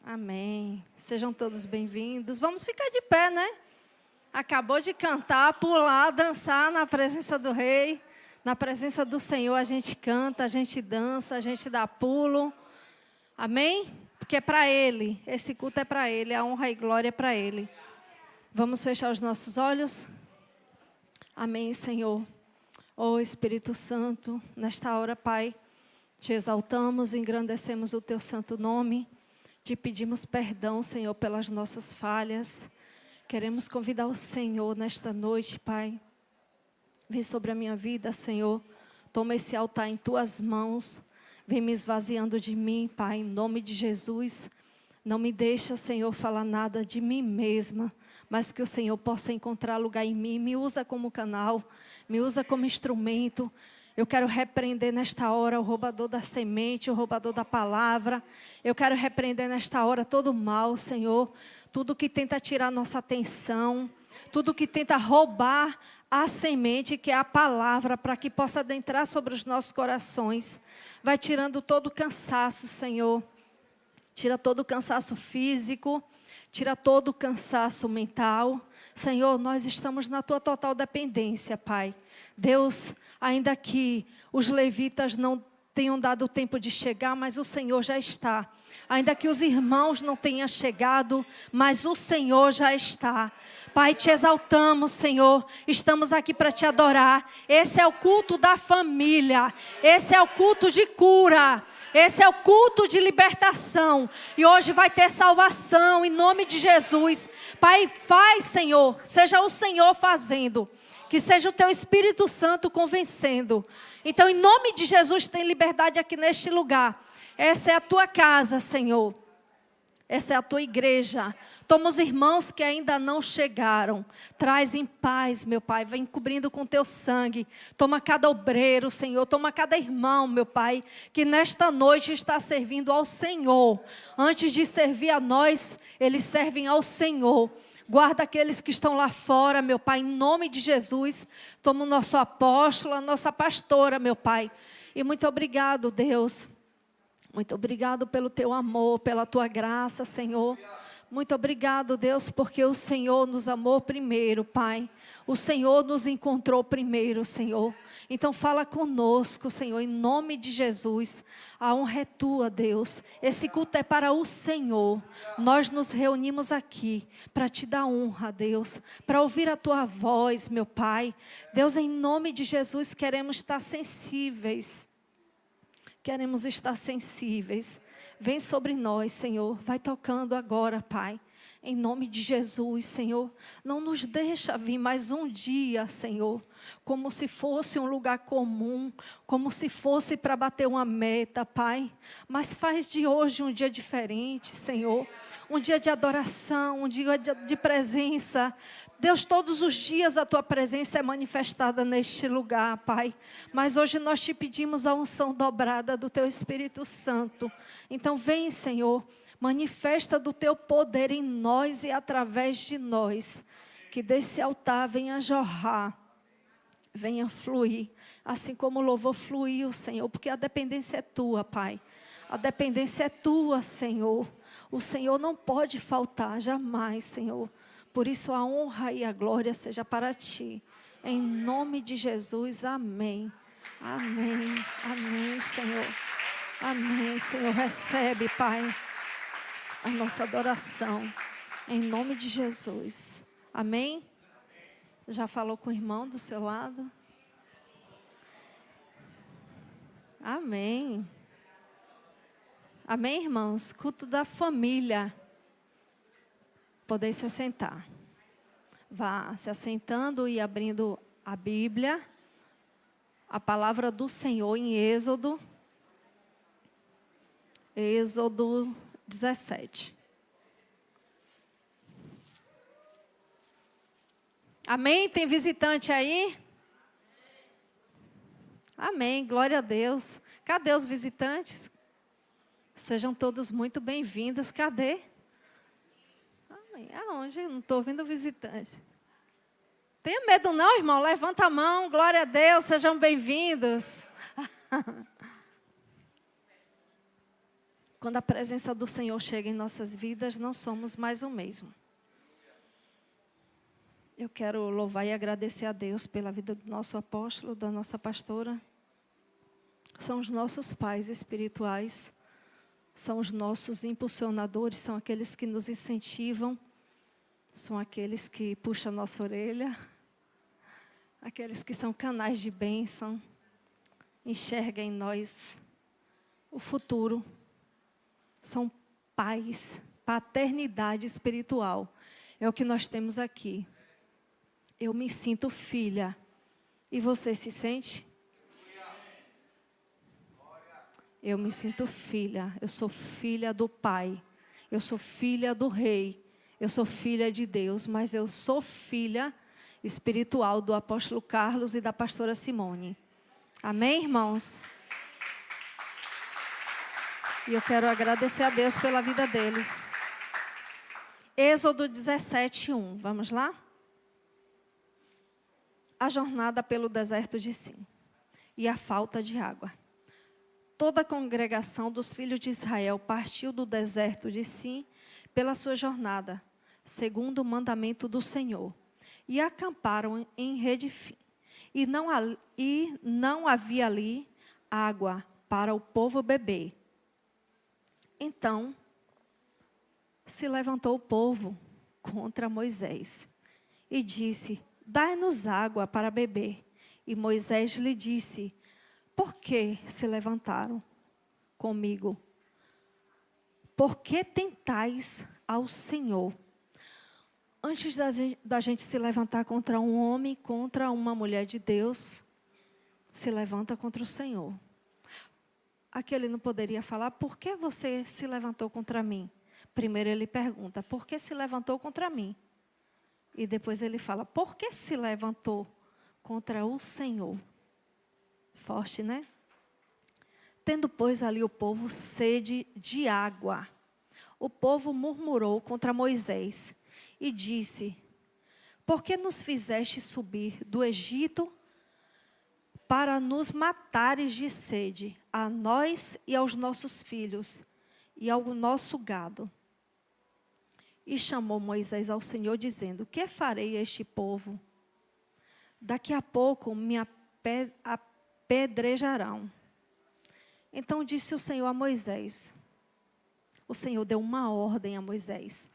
Amém. Sejam todos bem-vindos. Vamos ficar de pé, né? Acabou de cantar, pular, dançar na presença do Rei. Na presença do Senhor a gente canta, a gente dança, a gente dá pulo. Amém? Porque é para Ele. Esse culto é para Ele, a honra e glória é para Ele. Vamos fechar os nossos olhos? Amém, Senhor. Ó Espírito Santo, nesta hora, Pai, te exaltamos, engrandecemos o Teu santo nome. Te pedimos perdão, Senhor, pelas nossas falhas. Queremos convidar o Senhor nesta noite, Pai. Vem sobre a minha vida, Senhor. Toma esse altar em Tuas mãos. Vem me esvaziando de mim, Pai, em nome de Jesus. Não me deixa, Senhor, falar nada de mim mesma, mas que o Senhor possa encontrar lugar em mim. Me usa como canal, me usa como instrumento. Eu quero repreender nesta hora o roubador da semente, o roubador da palavra. Eu quero repreender nesta hora todo o mal, Senhor. Tudo que tenta tirar nossa atenção, tudo que tenta roubar a semente, que é a palavra, para que possa adentrar sobre os nossos corações. Vai tirando todo o cansaço, Senhor. Tira todo o cansaço físico, tira todo o cansaço mental. Senhor, nós estamos na Tua total dependência, Pai. Deus, ainda que os levitas não tenham dado tempo de chegar, mas o Senhor já está. Ainda que os irmãos não tenham chegado, mas o Senhor já está. Pai, te exaltamos, Senhor. Estamos aqui para te adorar. Esse é o culto da família. Esse é o culto de cura. Esse é o culto de libertação. E hoje vai ter salvação em nome de Jesus. Pai, faz, Senhor. Seja o Senhor fazendo. Que seja o Teu Espírito Santo convencendo. Então, em nome de Jesus, tem liberdade aqui neste lugar. Essa é a Tua casa, Senhor. Essa é a Tua igreja. Toma os irmãos que ainda não chegaram. Traz em paz, meu Pai. Vem cobrindo com Teu sangue. Toma cada obreiro, Senhor. Toma cada irmão, meu Pai, que nesta noite está servindo ao Senhor. Antes de servir a nós, eles servem ao Senhor. Guarda aqueles que estão lá fora, meu Pai, em nome de Jesus. Toma o nosso apóstolo, a nossa pastora, meu Pai. E muito obrigado, Deus. Muito obrigado pelo Teu amor, pela Tua graça, Senhor. Muito obrigado, Deus, porque o Senhor nos amou primeiro, Pai. O Senhor nos encontrou primeiro, Senhor. Então fala conosco, Senhor, em nome de Jesus. A honra é Tua, Deus. Esse culto é para o Senhor. Nós nos reunimos aqui para Te dar honra, Deus. Para ouvir a Tua voz, meu Pai. Deus, em nome de Jesus, queremos estar sensíveis. Queremos estar sensíveis. Vem sobre nós, Senhor. Vai tocando agora, Pai. Em nome de Jesus, Senhor. Não nos deixa vir mais um dia, Senhor. Como se fosse um lugar comum. Como se fosse para bater uma meta, Pai. Mas faz de hoje um dia diferente, Senhor. Um dia de adoração, um dia de presença. Deus, todos os dias a Tua presença é manifestada neste lugar, Pai. Mas hoje nós Te pedimos a unção dobrada do Teu Espírito Santo. Então vem, Senhor, manifesta do Teu poder em nós e através de nós. Que desse altar venha jorrar, venha fluir. Assim como o louvor fluiu, Senhor, porque a dependência é Tua, Pai. A dependência é Tua, Senhor. O Senhor não pode faltar, jamais, Senhor. Por isso a honra e a glória seja para Ti. Em nome de Jesus, amém. Amém, amém, Senhor. Amém, Senhor. Recebe, Pai, a nossa adoração. Em nome de Jesus. Amém? Já falou com o irmão do seu lado? Amém. Amém, irmãos? Culto da família. Podem se assentar. Vá se assentando e abrindo a Bíblia. A palavra do Senhor em Êxodo. Êxodo 17. Amém? Tem visitante aí? Amém. Glória a Deus. Cadê os visitantes? Sejam todos muito bem-vindos. Cadê? Amém. Aonde? Não estou ouvindo o visitante. Tenha medo não, irmão. Levanta a mão. Glória a Deus. Sejam bem-vindos. Quando a presença do Senhor chega em nossas vidas, não somos mais o mesmo. Eu quero louvar e agradecer a Deus pela vida do nosso apóstolo, da nossa pastora. São os nossos pais espirituais, são os nossos impulsionadores, são aqueles que nos incentivam, são aqueles que puxam a nossa orelha, aqueles que são canais de bênção, enxergam em nós o futuro. São pais, paternidade espiritual. É o que nós temos aqui. Eu me sinto filha. E você se sente? Eu me sinto filha. Eu sou filha do Pai. Eu sou filha do Rei. Eu sou filha de Deus. Mas eu sou filha espiritual do apóstolo Carlos e da pastora Simone. Amém, irmãos? E eu quero agradecer a Deus pela vida deles. Êxodo 17:1. Vamos lá? A jornada pelo deserto de Sim e a falta de água. Toda a congregação dos filhos de Israel partiu do deserto de Sim pela sua jornada, segundo o mandamento do Senhor, e acamparam em Redefim. E não havia ali água para o povo beber. Então, se levantou o povo contra Moisés e disse: dai-nos água para beber. E Moisés lhe disse: por que se levantaram comigo? Por que tentais ao Senhor? Antes da gente se levantar contra um homem, contra uma mulher de Deus, se levanta contra o Senhor. Aqui ele não poderia falar: por que você se levantou contra mim? Primeiro ele pergunta: por que se levantou contra mim? E depois ele fala: por que se levantou contra o Senhor? Forte, né? Tendo, pois, ali o povo sede de água, o povo murmurou contra Moisés e disse: por que nos fizeste subir do Egito para nos matares de sede, a nós e aos nossos filhos e ao nosso gado? E chamou Moisés ao Senhor, dizendo: que farei a este povo? Daqui a pouco me apedrejarão. Então disse o Senhor a Moisés. O Senhor deu uma ordem a Moisés: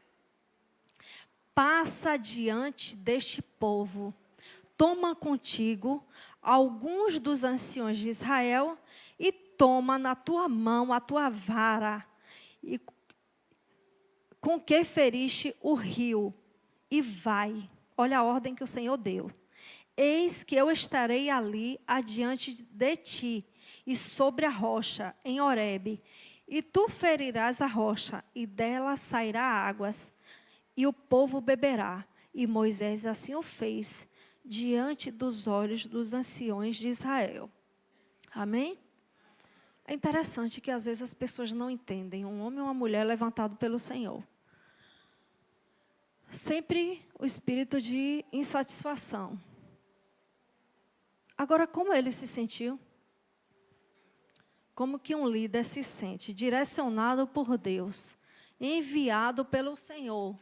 passa diante deste povo, toma contigo alguns dos anciões de Israel e toma na tua mão a tua vara e com que feriste o rio, e vai. Olha a ordem que o Senhor deu. Eis que eu estarei ali adiante de ti, e sobre a rocha, em Horebe, e tu ferirás a rocha, e dela sairá águas, e o povo beberá. E Moisés assim o fez, diante dos olhos dos anciões de Israel. Amém? É interessante que às vezes as pessoas não entendem um homem ou uma mulher levantado pelo Senhor. Sempre o espírito de insatisfação. Agora, como ele se sentiu? Como que um líder se sente? Direcionado por Deus, enviado pelo Senhor,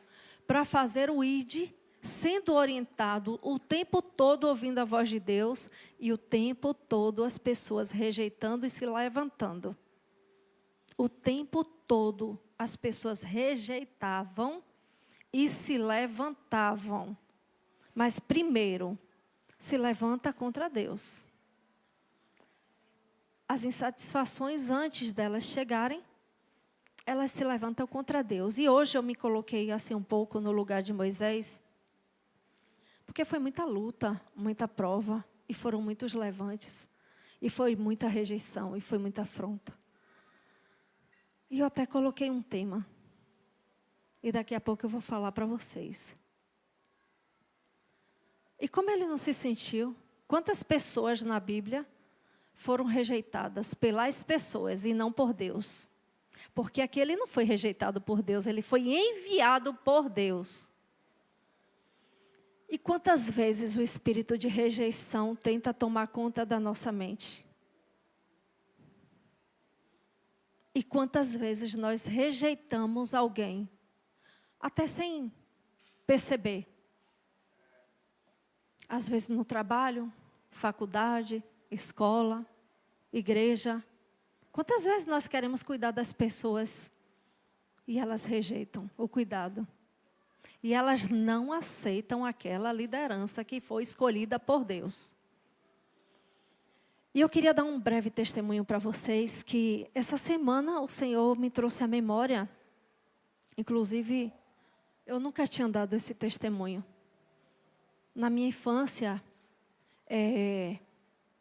para fazer o ID, sendo orientado o tempo todo ouvindo a voz de Deus, e o tempo todo as pessoas rejeitando e se levantando. O tempo todo as pessoas rejeitavam e se levantavam. Mas primeiro, se levanta contra Deus. As insatisfações, antes delas chegarem, elas se levantam contra Deus. E hoje eu me coloquei assim um pouco no lugar de Moisés, porque foi muita luta, muita prova, e foram muitos levantes, e foi muita rejeição, e foi muita afronta. E eu até coloquei um tema. E daqui a pouco eu vou falar para vocês. E como ele não se sentiu? Quantas pessoas na Bíblia foram rejeitadas pelas pessoas e não por Deus? Porque aquele não foi rejeitado por Deus, ele foi enviado por Deus. E quantas vezes o espírito de rejeição tenta tomar conta da nossa mente? E quantas vezes nós rejeitamos alguém, até sem perceber. Às vezes no trabalho, faculdade, escola, igreja. Quantas vezes nós queremos cuidar das pessoas e elas rejeitam o cuidado? E elas não aceitam aquela liderança que foi escolhida por Deus. E eu queria dar um breve testemunho para vocês, que essa semana o Senhor me trouxe à memória. Inclusive, eu nunca tinha dado esse testemunho. Na minha infância,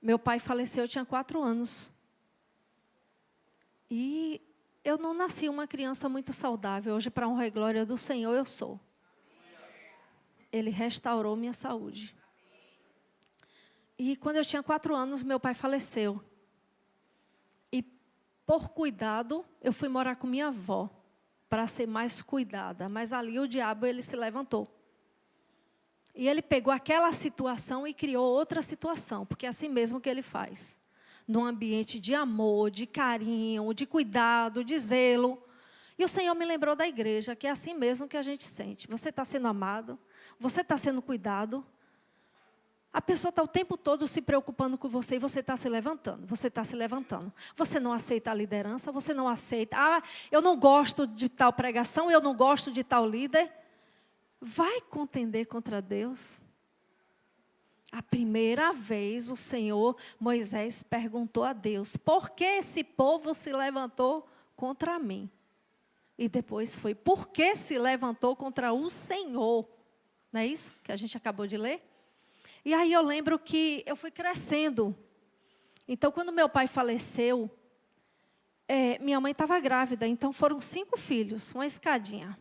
meu pai faleceu, eu tinha 4 anos. E eu não nasci uma criança muito saudável. Hoje, para a honra e glória do Senhor, eu sou. Ele restaurou minha saúde. E quando eu tinha 4 anos, meu pai faleceu. E por cuidado, eu fui morar com minha avó, para ser mais cuidada. Mas ali o diabo, ele se levantou. E ele pegou aquela situação e criou outra situação, porque é assim mesmo que ele faz. Num ambiente de amor, de carinho, de cuidado, de zelo. E o Senhor me lembrou da igreja, que é assim mesmo que a gente sente. Você está sendo amado, você está sendo cuidado. A pessoa está o tempo todo se preocupando com você e você está se levantando. Você está se levantando. Você não aceita a liderança, você não aceita. Ah, eu não gosto de tal pregação, eu não gosto de tal líder. Vai contender contra Deus? A primeira vez o Senhor, Moisés, perguntou a Deus: por que esse povo se levantou contra mim? E depois foi: por que se levantou contra o Senhor? Não é isso que a gente acabou de ler? E aí eu lembro que eu fui crescendo. Então, quando meu pai faleceu, minha mãe estava grávida. Então, foram 5 filhos, uma escadinha.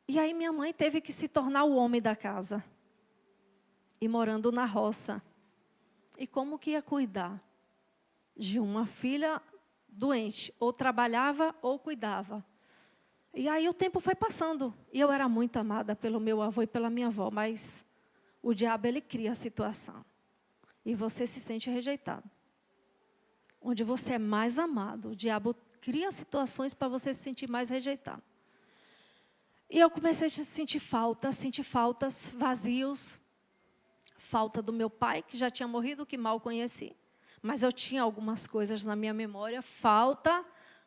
E aí minha mãe teve que se tornar o homem da casa. E morando na roça. E como que ia cuidar de uma filha doente? Ou trabalhava ou cuidava. E aí o tempo foi passando. E eu era muito amada pelo meu avô e pela minha avó. Mas o diabo, ele cria a situação. E você se sente rejeitado. Onde você é mais amado, o diabo cria situações para você se sentir mais rejeitado. E eu comecei a sentir faltas, vazios. Falta do meu pai, que já tinha morrido, que mal conheci. Mas eu tinha algumas coisas na minha memória. Falta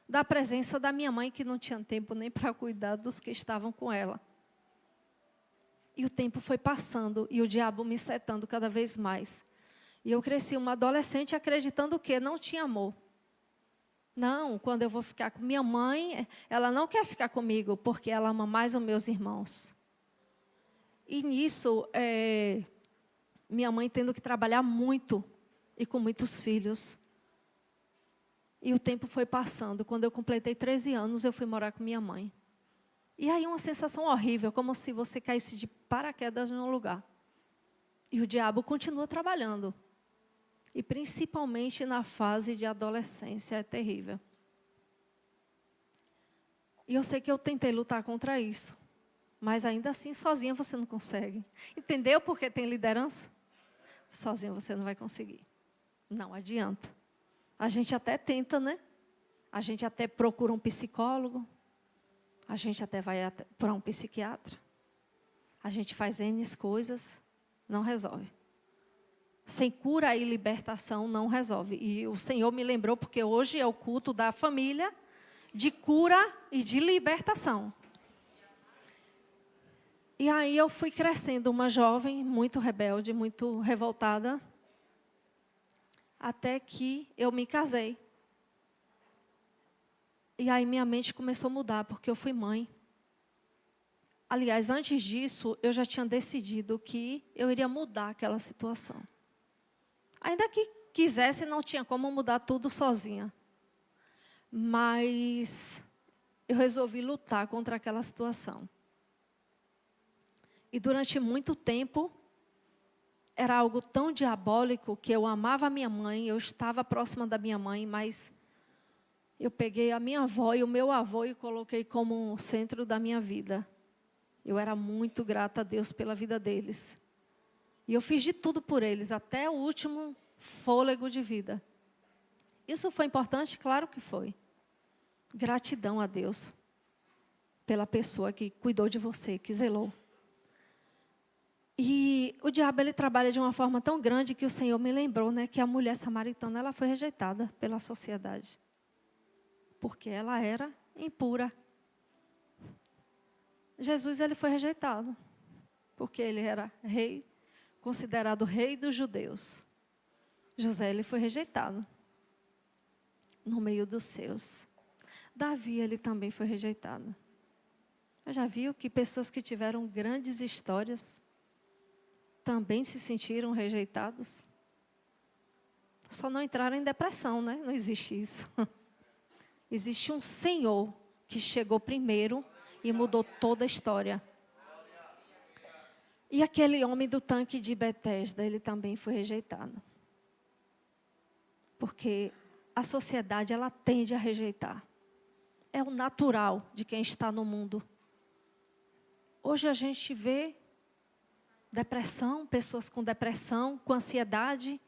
da presença da minha mãe, que não tinha tempo nem para cuidar dos que estavam com ela. E o tempo foi passando, e o diabo me setando cada vez mais. E eu cresci uma adolescente acreditando que não tinha amor. Não, quando eu vou ficar com minha mãe, ela não quer ficar comigo, porque ela ama mais os meus irmãos. E nisso, minha mãe tendo que trabalhar muito, e com muitos filhos. E o tempo foi passando. Quando eu completei 13 anos, eu fui morar com minha mãe. E aí uma sensação horrível, como se você caísse de paraquedas em um lugar. E o diabo continua trabalhando. E principalmente na fase de adolescência, é terrível. E eu sei que eu tentei lutar contra isso. Mas ainda assim, sozinha você não consegue. Entendeu por que tem liderança? Sozinha você não vai conseguir. Não adianta. A gente até tenta, né? A gente até procura um psicólogo. A gente até vai para um psiquiatra. A gente faz N coisas, não resolve. Sem cura e libertação não resolve. E o Senhor me lembrou, porque hoje é o culto da família, de cura e de libertação. E aí eu fui crescendo uma jovem, muito rebelde, muito revoltada, até que eu me casei. E aí minha mente começou a mudar, porque eu fui mãe. Aliás, antes disso, eu já tinha decidido que eu iria mudar aquela situação. Ainda que quisesse, não tinha como mudar tudo sozinha. Mas eu resolvi lutar contra aquela situação. E durante muito tempo, era algo tão diabólico que eu amava a minha mãe, eu estava próxima da minha mãe, mas eu peguei a minha avó e o meu avô e coloquei como centro da minha vida. Eu era muito grata a Deus pela vida deles. E eu fiz de tudo por eles, até o último fôlego de vida. Isso foi importante? Claro que foi. Gratidão a Deus pela pessoa que cuidou de você, que zelou. E o diabo, ele trabalha de uma forma tão grande que o Senhor me lembrou, né, que a mulher samaritana, ela foi rejeitada pela sociedade. Porque ela era impura. Jesus, ele foi rejeitado. Porque ele era rei, considerado rei dos judeus. José, ele foi rejeitado no meio dos seus. Davi, ele também foi rejeitado. Já viu que pessoas que tiveram grandes histórias também se sentiram rejeitados? Só não entraram em depressão, né? Não existe isso. Existe um Senhor que chegou primeiro e mudou toda a história. E aquele homem do tanque de Betesda, ele também foi rejeitado. Porque a sociedade, ela tende a rejeitar. É o natural de quem está no mundo. Hoje a gente vê depressão, pessoas com depressão, com ansiedade,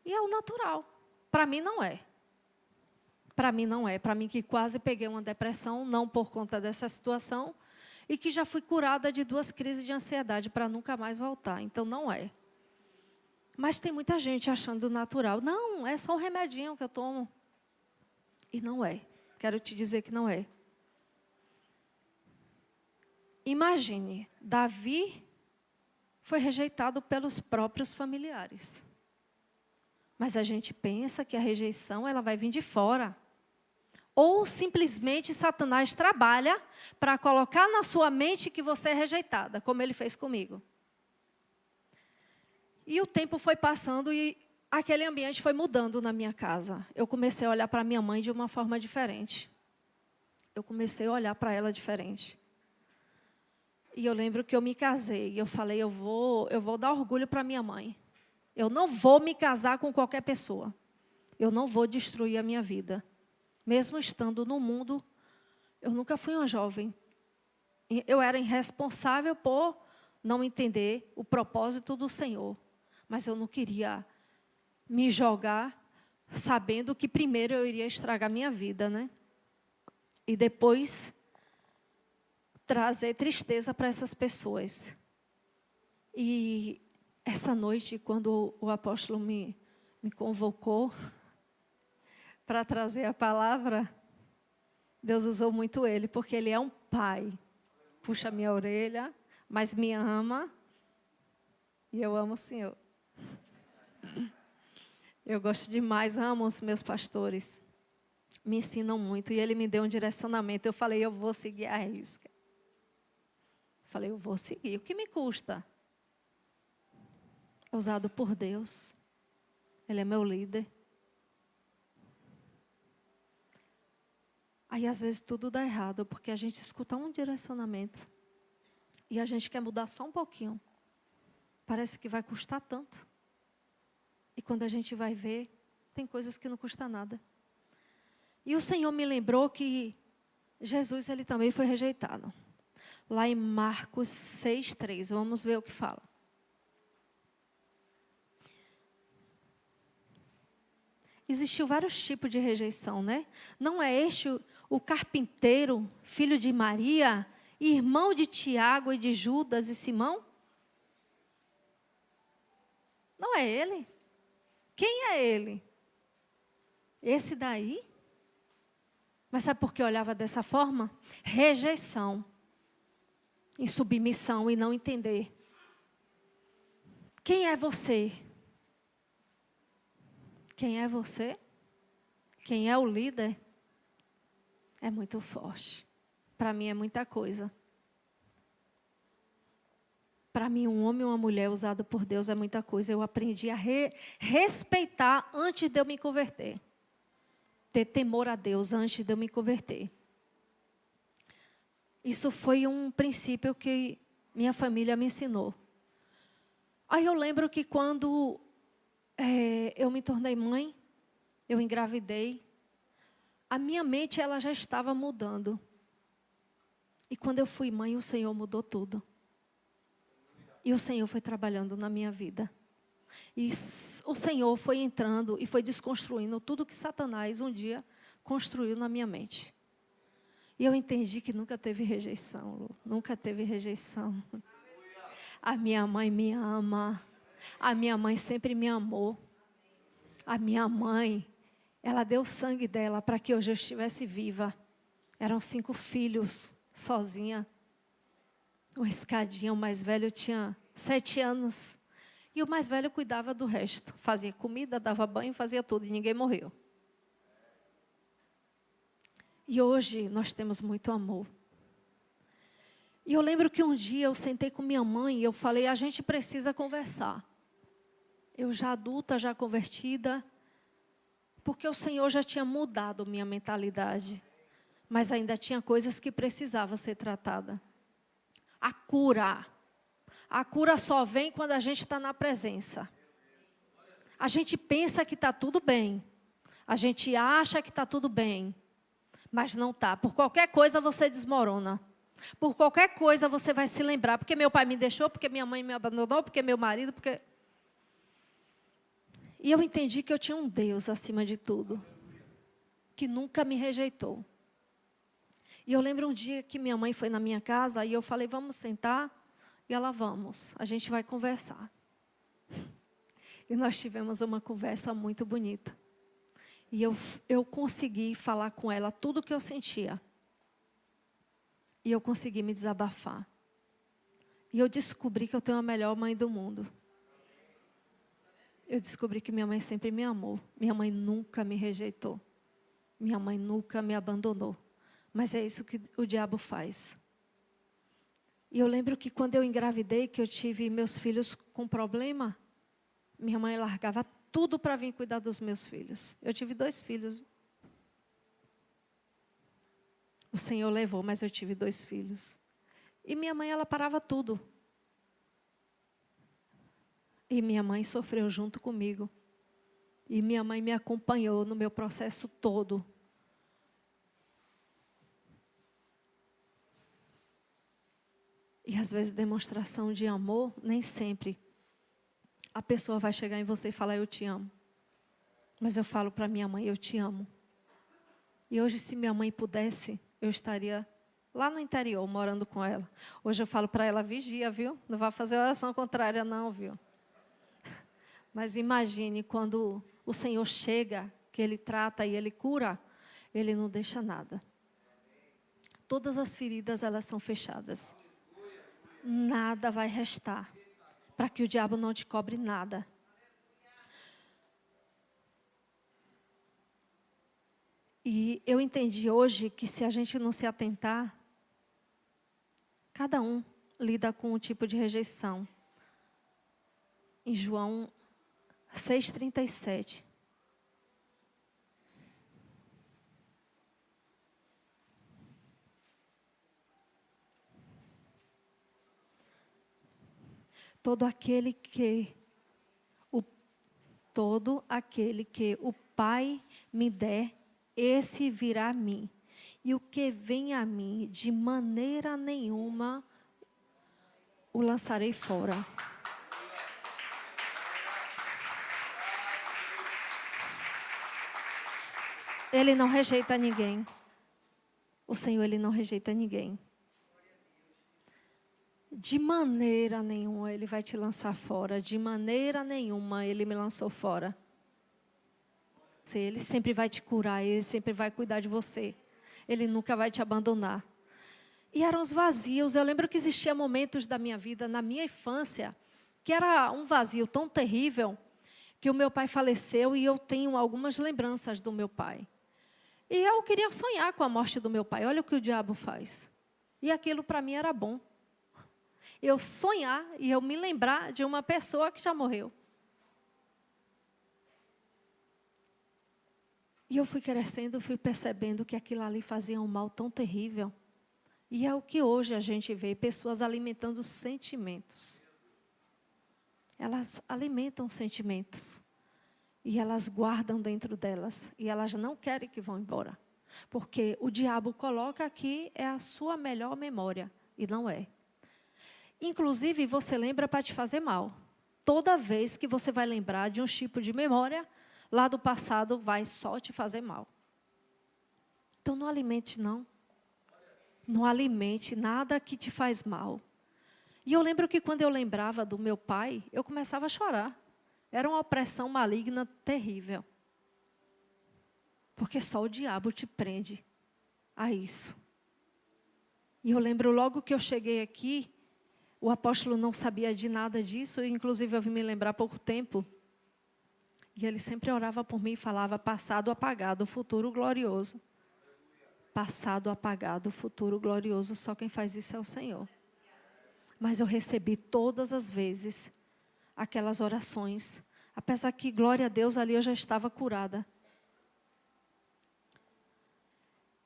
e é o natural. Para mim não é. Para mim não é. Para mim que quase peguei uma depressão, não por conta dessa situação, e que já fui curada de 2 crises de ansiedade para nunca mais voltar. Então não é. Mas tem muita gente achando natural. Não, é só um remedinho que eu tomo. E não é. Quero te dizer que não é. Imagine, Davi foi rejeitado pelos próprios familiares. Mas a gente pensa que a rejeição, ela vai vir de fora. Ou simplesmente Satanás trabalha para colocar na sua mente que você é rejeitada, como ele fez comigo. E o tempo foi passando e aquele ambiente foi mudando na minha casa. Eu comecei a olhar para minha mãe de uma forma diferente. Eu comecei a olhar para ela diferente. E eu lembro que eu me casei. E eu falei, eu vou dar orgulho para minha mãe. Eu não vou me casar com qualquer pessoa. Eu não vou destruir a minha vida. Mesmo estando no mundo, eu nunca fui uma jovem. Eu era irresponsável por não entender o propósito do Senhor. Mas eu não queria me jogar sabendo que primeiro eu iria estragar minha vida, né? E depois trazer tristeza para essas pessoas. E essa noite, quando o apóstolo me convocou para trazer a palavra, Deus usou muito ele, porque ele é um pai. Puxa minha orelha, mas me ama. E eu amo o Senhor. Eu gosto demais, amo os meus pastores. Me ensinam muito. E ele me deu um direcionamento. Eu falei, eu vou seguir a risca. Falei, eu vou seguir. O que me custa? É usado por Deus. Ele é meu líder. Aí, às vezes, tudo dá errado, porque a gente escuta um direcionamento e a gente quer mudar só um pouquinho. Parece que vai custar tanto. E quando a gente vai ver, tem coisas que não custam nada. E o Senhor me lembrou que Jesus, ele também foi rejeitado. Lá em Marcos 6:3, vamos ver o que fala. Existiu vários tipos de rejeição, né? Não é este o carpinteiro, filho de Maria, irmão de Tiago e de Judas e Simão? Não é ele? Quem é ele? Esse daí? Mas sabe por que olhava dessa forma? Rejeição, insubmissão e não entender. Quem é você? Quem é você? Quem é o líder? É muito forte. Para mim é muita coisa. Para mim, um homem e uma mulher usado por Deus é muita coisa. Eu aprendi a respeitar antes de eu me converter. Ter temor a Deus antes de eu me converter. Isso foi um princípio que minha família me ensinou. Aí eu lembro que quando eu me tornei mãe, eu engravidei, a minha mente ela já estava mudando. E quando eu fui mãe, o Senhor mudou tudo. E o Senhor foi trabalhando na minha vida. E o Senhor foi entrando e foi desconstruindo tudo que Satanás um dia construiu na minha mente. E eu entendi que nunca teve rejeição, Lu. Nunca teve rejeição. A minha mãe me ama. A minha mãe sempre me amou. A minha mãe, ela deu o sangue dela para que hoje eu estivesse viva. Eram 5 filhos, sozinha. Uma escadinha, o mais velho tinha 7 anos. E o mais velho cuidava do resto. Fazia comida, dava banho, fazia tudo. E ninguém morreu. E hoje nós temos muito amor. E eu lembro que um dia eu sentei com minha mãe e eu falei, a gente precisa conversar. Eu já adulta, já convertida, porque o Senhor já tinha mudado minha mentalidade. Mas ainda tinha coisas que precisavam ser tratadas. A cura só vem quando a gente está na presença. A gente pensa que está tudo bem. A gente acha que está tudo bem. Mas não está. Por qualquer coisa você desmorona. Por qualquer coisa você vai se lembrar. Porque meu pai me deixou, porque minha mãe me abandonou, porque meu marido, porque... E eu entendi que eu tinha um Deus acima de tudo. Que nunca me rejeitou. E eu lembro um dia que minha mãe foi na minha casa e eu falei, vamos sentar? E ela, vamos, a gente vai conversar. E nós tivemos uma conversa muito bonita. E eu consegui falar com ela tudo o que eu sentia. E eu consegui me desabafar. E eu descobri que eu tenho a melhor mãe do mundo. Eu descobri que minha mãe sempre me amou. Minha mãe nunca me rejeitou. Minha mãe nunca me abandonou. Mas é isso que o diabo faz. E eu lembro que quando eu engravidei, que eu tive meus filhos com problema, minha mãe largava tudo para vir cuidar dos meus filhos. Eu tive 2 filhos. O Senhor levou, mas eu tive 2 filhos. E minha mãe, ela parava tudo. E minha mãe sofreu junto comigo. E minha mãe me acompanhou no meu processo todo. E às vezes demonstração de amor, nem sempre a pessoa vai chegar em você e falar, eu te amo. Mas eu falo para minha mãe, eu te amo. E hoje, se minha mãe pudesse, eu estaria lá no interior, morando com ela. Hoje eu falo para ela, vigia, viu? Não vai fazer oração contrária não, viu? Mas imagine quando o Senhor chega, que Ele trata e Ele cura, Ele não deixa nada. Todas as feridas, elas são fechadas. Nada vai restar, para que o diabo não te cobre nada. E eu entendi hoje que se a gente não se atentar, cada um lida com um tipo de rejeição. Em João 6,37. Todo aquele que o Pai me der, esse virá a mim. E o que vem a mim, de maneira nenhuma, o lançarei fora. Ele não rejeita ninguém. O Senhor, Ele não rejeita ninguém. De maneira nenhuma Ele vai te lançar fora. De maneira nenhuma Ele me lançou fora. Ele sempre vai te curar. Ele sempre vai cuidar de você. Ele nunca vai te abandonar. E eram os vazios. Eu lembro que existiam momentos da minha vida, na minha infância, que era um vazio tão terrível, que o meu pai faleceu e eu tenho algumas lembranças do meu pai. E eu queria sonhar com a morte do meu pai. Olha o que o diabo faz. E aquilo para mim era bom. Eu sonhar e eu me lembrar de uma pessoa que já morreu. E eu fui crescendo, fui percebendo que aquilo ali fazia um mal tão terrível. E é o que hoje a gente vê, pessoas alimentando sentimentos. Elas alimentam sentimentos. E elas guardam dentro delas. E elas não querem que vão embora. Porque o diabo coloca aqui é a sua melhor memória. E não é. Inclusive, você lembra para te fazer mal. toda vez que você vai lembrar de um tipo de memória, lá do passado vai só te fazer mal. Então não alimente, não. Não alimente nada que te faz mal. E eu lembro que quando eu lembrava do meu pai, eu começava a chorar. Era uma opressão maligna terrível. Porque só o diabo te prende a isso. E eu lembro logo que eu cheguei aqui, o apóstolo não sabia de nada disso, inclusive eu vim me lembrar há pouco tempo. E ele sempre orava por mim e falava: passado apagado, futuro glorioso. Passado apagado, futuro glorioso, só quem faz isso é o Senhor. Mas eu recebi todas as vezes aquelas orações, apesar que, glória a Deus, ali eu já estava curada.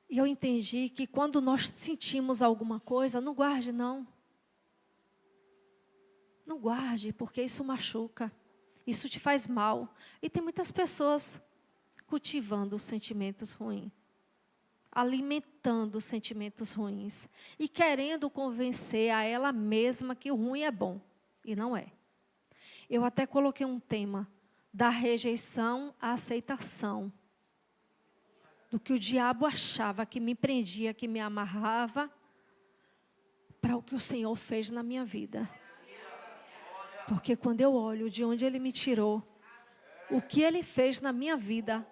E eu entendi que quando nós sentimos alguma coisa, não guarde, não. Não guarde, porque isso machuca. Isso te faz mal. E tem muitas pessoas cultivando sentimentos ruins. Alimentando sentimentos ruins. E querendo convencer a ela mesma que o ruim é bom. E não é. Eu até coloquei um tema da rejeição à aceitação. Do que o diabo achava que me prendia, que me amarrava, para o que o Senhor fez na minha vida. Porque quando eu olho de onde Ele me tirou, o que Ele fez na minha vida,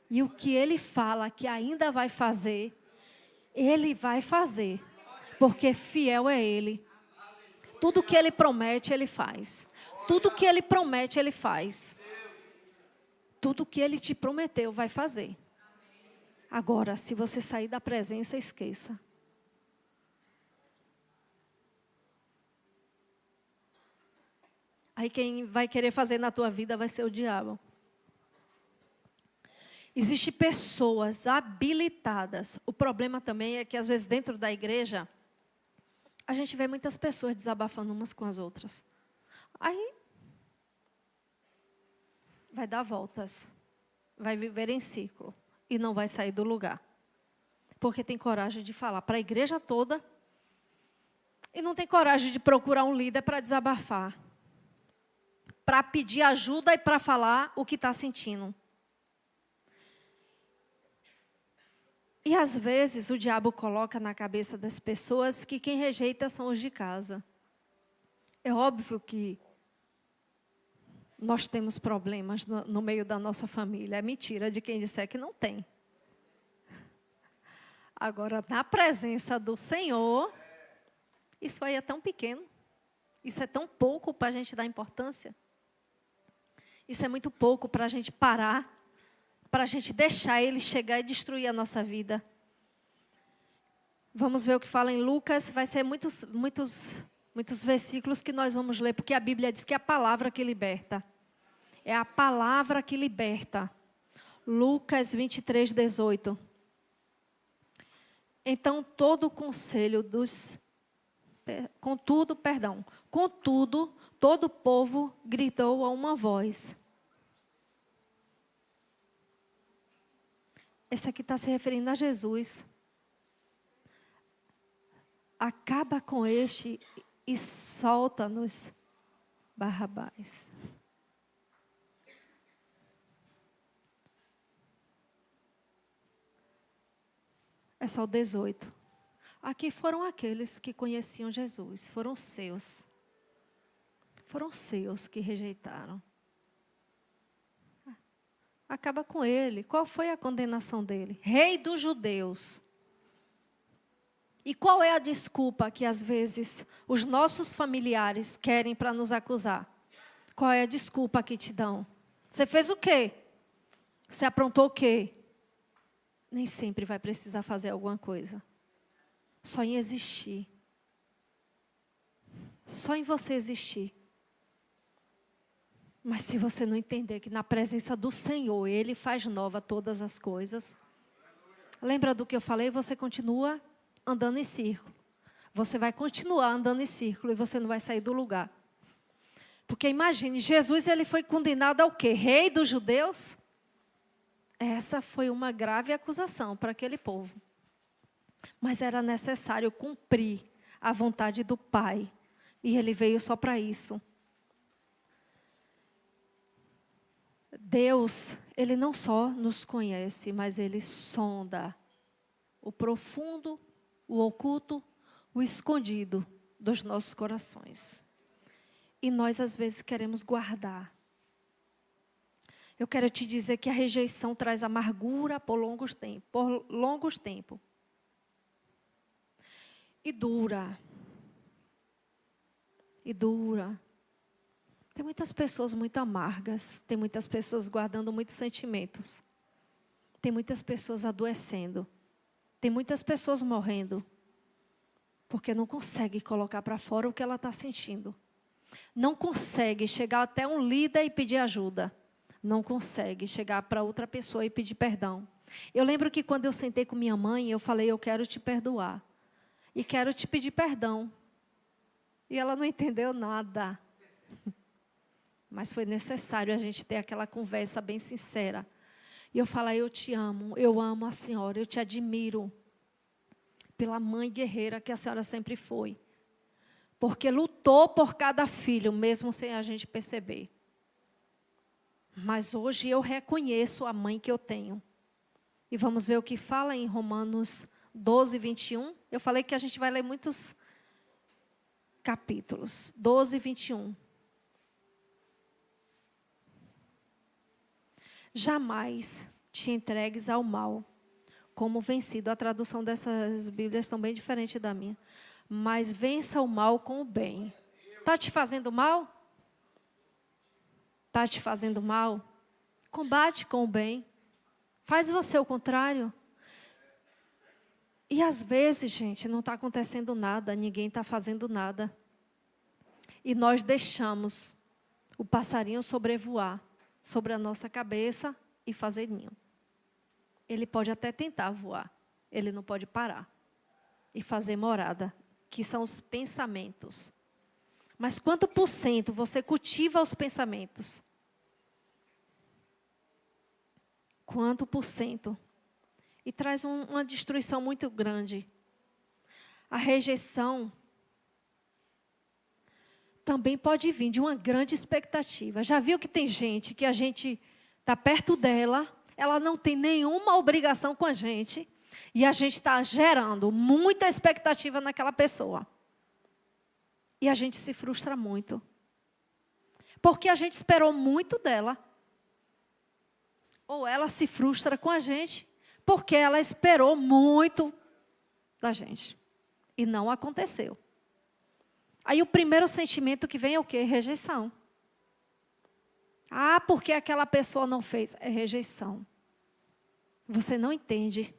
e o que Ele fala que ainda vai fazer, Ele vai fazer. Porque fiel é Ele. Tudo que Ele promete, Ele faz. Tudo que Ele promete, Ele faz. Tudo que Ele te prometeu, vai fazer. Agora, se você sair da presença, esqueça. Aí quem vai querer fazer na tua vida vai ser o diabo. Existem pessoas habilitadas. O problema também é que, às vezes, dentro da igreja, a gente vê muitas pessoas desabafando umas com as outras. Aí, vai dar voltas. Vai viver em ciclo. E não vai sair do lugar. Porque tem coragem de falar para a igreja toda. E não tem coragem de procurar um líder para desabafar. Para pedir ajuda e para falar o que está sentindo. E às vezes o diabo coloca na cabeça das pessoas que quem rejeita são os de casa. É óbvio que nós temos problemas no meio da nossa família. É mentira de quem disser que não tem. Agora, na presença do Senhor, isso aí é tão pequeno. Isso é tão pouco para a gente dar importância. Isso é muito pouco para a gente parar, para a gente deixar Ele chegar e destruir a nossa vida. Vamos ver o que fala em Lucas. Vai ser muitos versículos que nós vamos ler, porque a Bíblia diz que é a palavra que liberta. É a palavra que liberta. Lucas 23, 18. Então, todo o conselho dos... Contudo, todo o povo gritou a uma voz. Esse aqui está se referindo a Jesus. Acaba com este e solta-nos, Barrabás. É só o 18. Aqui foram aqueles que conheciam Jesus. Foram seus. Foram seus que rejeitaram. Acaba com ele. Qual foi a condenação dele? Rei dos judeus. E qual é a desculpa que às vezes os nossos familiares querem para nos acusar? Qual é a desculpa que te dão? Você fez o quê? Você aprontou o quê? Nem sempre vai precisar fazer alguma coisa. Só em existir. Só em você existir. Mas se você não entender que na presença do Senhor, Ele faz nova todas as coisas. Lembra do que eu falei? Você continua andando em círculo. Você vai continuar andando em círculo e você não vai sair do lugar. Porque imagine, Jesus ele foi condenado ao quê? Rei dos judeus? Essa foi uma grave acusação para aquele povo. Mas era necessário cumprir a vontade do Pai. E Ele veio só para isso. Deus, Ele não só nos conhece, mas Ele sonda o profundo, o oculto, o escondido dos nossos corações. E nós, às vezes, queremos guardar. Eu quero te dizer que a rejeição traz amargura por longos tempos. E dura. Tem muitas pessoas muito amargas. Tem muitas pessoas guardando muitos sentimentos. Tem muitas pessoas adoecendo. Tem muitas pessoas morrendo. Porque não consegue colocar para fora o que ela está sentindo. Não consegue chegar até um líder e pedir ajuda. Não consegue chegar para outra pessoa e pedir perdão. Eu lembro que quando eu sentei com minha mãe, eu falei, eu quero te perdoar. E quero te pedir perdão. E ela não entendeu nada. Mas foi necessário a gente ter aquela conversa bem sincera. E eu falei, eu te amo, eu amo a senhora, eu te admiro. Pela mãe guerreira que a senhora sempre foi. Porque lutou por cada filho, mesmo sem a gente perceber. Mas hoje eu reconheço a mãe que eu tenho. E vamos ver o que fala em Romanos 12, 21. Eu falei que a gente vai ler muitos capítulos. 12, 21. Jamais te entregues ao mal, como vencido. A tradução dessas Bíblias estão bem diferente da minha. Mas vença o mal com o bem. Está te fazendo mal? Está te fazendo mal? Combate com o bem. Faz você o contrário. E às vezes, gente, não está acontecendo nada, ninguém está fazendo nada. E nós deixamos o passarinho sobrevoar sobre a nossa cabeça e fazer ninho. Ele pode até tentar voar, ele não pode parar e fazer morada, que são os pensamentos. Mas quanto por cento você cultiva os pensamentos? Quanto por cento? E traz uma destruição muito grande. A rejeição também pode vir de uma grande expectativa. Já viu que tem gente que a gente está perto dela, ela não tem nenhuma obrigação com a gente, e a gente está gerando muita expectativa naquela pessoa. E a gente se frustra muito. Porque a gente esperou muito dela. Ou ela se frustra com a gente, porque ela esperou muito da gente. E não aconteceu. Aí o primeiro sentimento que vem é o quê? Rejeição. Ah, porque aquela pessoa não fez. É rejeição. Você não entende.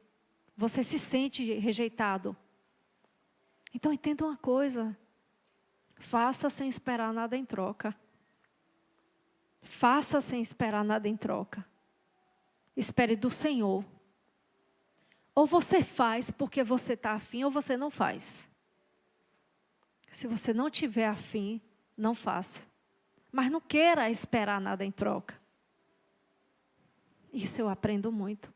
Você se sente rejeitado. Então entenda uma coisa. Faça sem esperar nada em troca. Faça sem esperar nada em troca. Espere do Senhor. Ou você faz porque você está afim, ou você não faz. Se você não tiver afim, não faça. Mas não queira esperar nada em troca. Isso eu aprendo muito.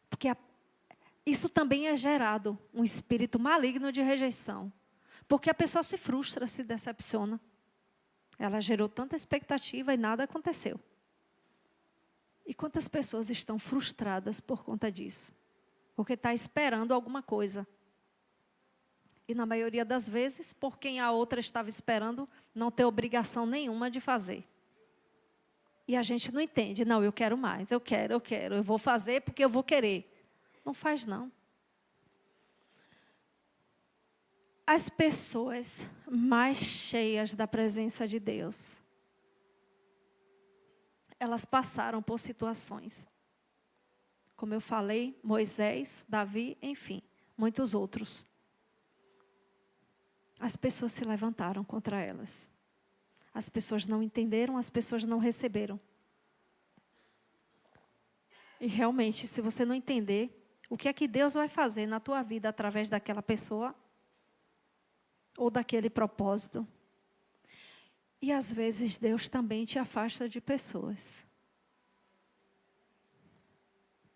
Porque isso também é gerado um espírito maligno de rejeição. Porque a pessoa se frustra, se decepciona. Ela gerou tanta expectativa e nada aconteceu. E quantas pessoas estão frustradas por conta disso? Porque está esperando alguma coisa. E na maioria das vezes, por quem a outra estava esperando, não tem obrigação nenhuma de fazer. E a gente não entende. Não, eu quero mais, eu quero. Eu vou fazer porque eu vou querer. Não faz não. As pessoas mais cheias da presença de Deus, elas passaram por situações. Como eu falei, Moisés, Davi, enfim, muitos outros. As pessoas se levantaram contra elas. As pessoas não entenderam, as pessoas não receberam. E realmente, se você não entender, o que é que Deus vai fazer na tua vida através daquela pessoa ou daquele propósito? E às vezes Deus também te afasta de pessoas.